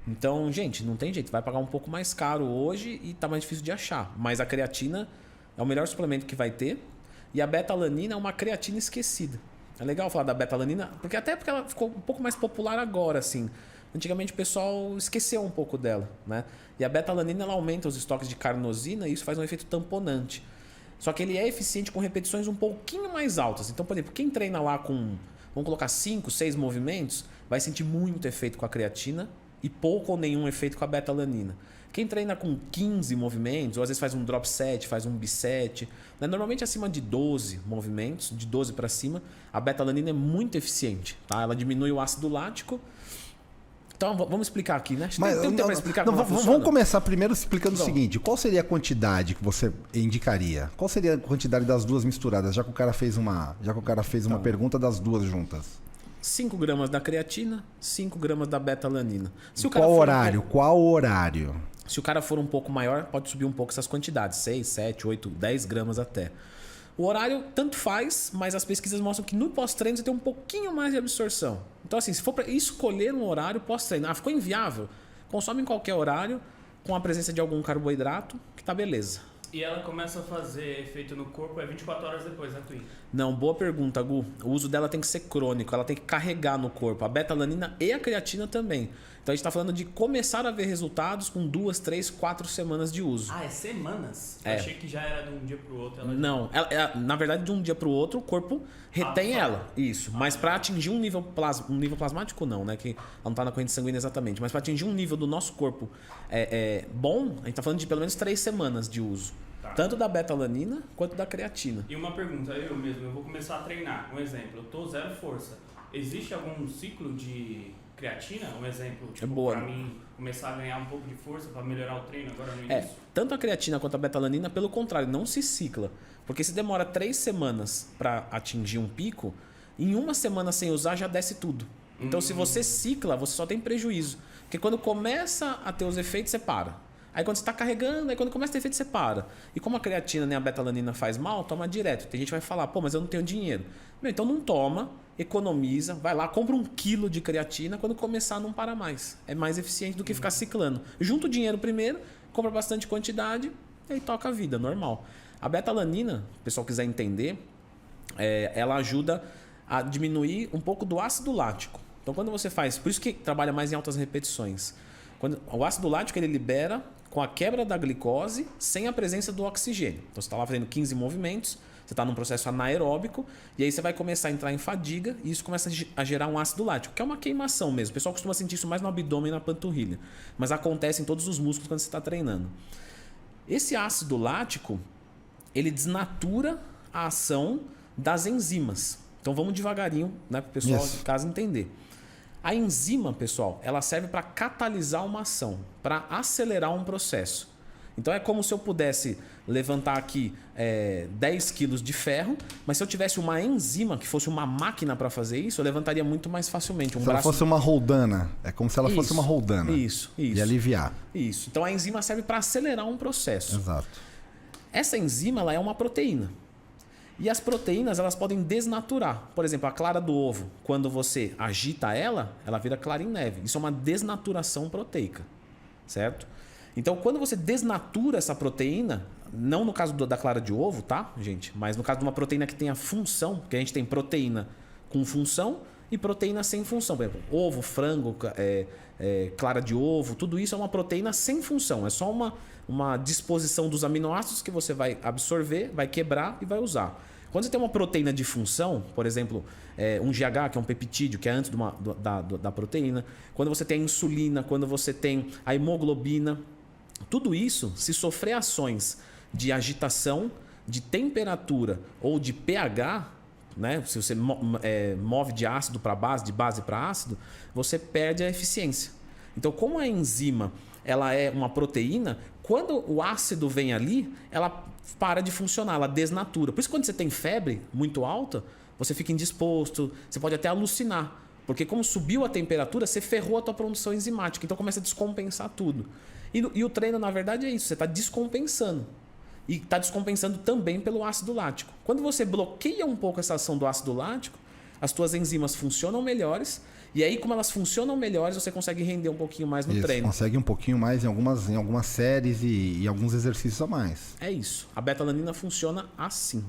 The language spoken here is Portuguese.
Então, gente, não tem jeito. Vai pagar um pouco mais caro hoje e tá mais difícil de achar. Mas a creatina é o melhor suplemento que vai ter. E a beta-alanina é uma creatina esquecida. É legal falar da beta-alanina, porque ela ficou um pouco mais popular agora, assim. Antigamente o pessoal esqueceu um pouco dela, né? E a beta-alanina ela aumenta os estoques de carnosina e isso faz um efeito tamponante. Só que ele é eficiente com repetições um pouquinho mais altas. Então, por exemplo, quem treina lá com, vamos colocar 5, 6 movimentos, vai sentir muito efeito com a creatina e pouco ou nenhum efeito com a beta-alanina. Quem treina com 15 movimentos, ou às vezes faz um drop set, faz um biset, né? Normalmente acima de 12 movimentos, de 12 para cima, a beta-alanina é muito eficiente. Tá?Ela diminui o ácido lático. Então vamos explicar aqui, né? Mas, tem tempo para explicar como vamos funciona? começar primeiro explicando Então, o seguinte: qual seria a quantidade que você indicaria? Qual seria a quantidade das duas misturadas? Já que o cara fez uma pergunta das duas juntas. 5 gramas da creatina, 5 gramas da beta-alanina. Qual horário? Qual horário? Se o cara for um pouco maior, pode subir um pouco essas quantidades. 6, 7, 8, 10 gramas até. O horário tanto faz, mas as pesquisas mostram que no pós-treino você tem um pouquinho mais de absorção. Então assim, se for para escolher um horário pós-treino, ficou inviável, consome em qualquer horário, com a presença de algum carboidrato, que tá beleza. E ela começa a fazer efeito no corpo 24 horas depois da Queen? Não, boa pergunta, Gu. O uso dela tem que ser crônico, ela tem que carregar no corpo. A beta-alanina e a creatina também. Então a gente está falando de começar a ver resultados com 2, 3, 4 semanas de uso. Ah, é semanas? Eu achei que já era de um dia pro outro. Não, na verdade de um dia para o outro o corpo retém ela. Isso, mas para atingir um nível plasmático não, né? Que ela não está na corrente sanguínea exatamente. Mas para atingir um nível do nosso corpo bom, a gente está falando de pelo menos 3 semanas de uso. Tá. Tanto da beta-alanina quanto da creatina. E uma pergunta, eu vou começar a treinar. Um exemplo, eu tô zero força. Existe algum ciclo de creatina? Um exemplo, tipo, boa. pra mim começar a ganhar um pouco de força para melhorar o treino agora no início? Tanto a creatina quanto a beta-alanina, pelo contrário, não se cicla. Porque se demora 3 semanas para atingir um pico, em uma semana sem usar já desce tudo. Então se você cicla, você só tem prejuízo. Porque quando começa a ter os efeitos, você para. Aí quando você está carregando, aí quando começa a ter efeito, você para. E como a creatina nem a beta-alanina faz mal, toma direto. Tem gente que vai falar, pô, mas eu não tenho dinheiro. Então não toma, economiza, vai lá, compra 1 quilo de creatina, quando começar não para mais. É mais eficiente do que ficar ciclando. Junta o dinheiro primeiro, compra bastante quantidade e aí toca a vida, normal. A beta-alanina, se o pessoal quiser entender, ela ajuda a diminuir um pouco do ácido lático. Então quando você faz, por isso que trabalha mais em altas repetições. O ácido lático ele libera com a quebra da glicose sem a presença do oxigênio. Então você está lá fazendo 15 movimentos, você está num processo anaeróbico e aí você vai começar a entrar em fadiga e isso começa a gerar um ácido lático, que é uma queimação mesmo. O pessoal costuma sentir isso mais no abdômen e na panturrilha, mas acontece em todos os músculos quando você está treinando. Esse ácido lático, ele desnatura a ação das enzimas. Então vamos devagarinho, né, para o pessoal de casa entender. A enzima, pessoal, ela serve para catalisar uma ação, para acelerar um processo. Então é como se eu pudesse levantar aqui 10 quilos de ferro, mas se eu tivesse uma enzima que fosse uma máquina para fazer isso, eu levantaria muito mais facilmente. Se ela fosse uma roldana, é como se ela fosse uma roldana. Isso. E aliviar. Isso. Então a enzima serve para acelerar um processo. Exato. Essa enzima ela é uma proteína. E as proteínas elas podem desnaturar. Por exemplo, a clara do ovo, quando você agita ela, ela vira clara em neve. Isso é uma desnaturação proteica, certo? Então, quando você desnatura essa proteína, não no caso da clara de ovo, tá, gente? Mas no caso de uma proteína que tem a função, que a gente tem proteína com função e proteína sem função. Por exemplo, ovo, frango, clara de ovo, tudo isso é uma proteína sem função. É só uma disposição dos aminoácidos que você vai absorver, vai quebrar e vai usar. Quando você tem uma proteína de função, por exemplo, um GH, que é um peptídeo, que é antes da proteína, quando você tem a insulina, quando você tem a hemoglobina, tudo isso, se sofrer ações de agitação, de temperatura ou de pH, né? Se você move de ácido para base, de base para ácido, você perde a eficiência. Então, como a enzima ela é uma proteína, quando o ácido vem ali, ela para de funcionar, ela desnatura. Por isso, quando você tem febre muito alta, você fica indisposto, você pode até alucinar. Porque como subiu a temperatura, você ferrou a tua produção enzimática. Então começa a descompensar tudo. E o treino, na verdade, é isso. Você está descompensando. E está descompensando também pelo ácido lático. Quando você bloqueia um pouco essa ação do ácido lático, as tuas enzimas funcionam melhores E aí, como elas funcionam melhores, você consegue render um pouquinho mais no treino. Consegue um pouquinho mais em algumas séries e alguns exercícios a mais. É isso. A beta-alanina funciona assim.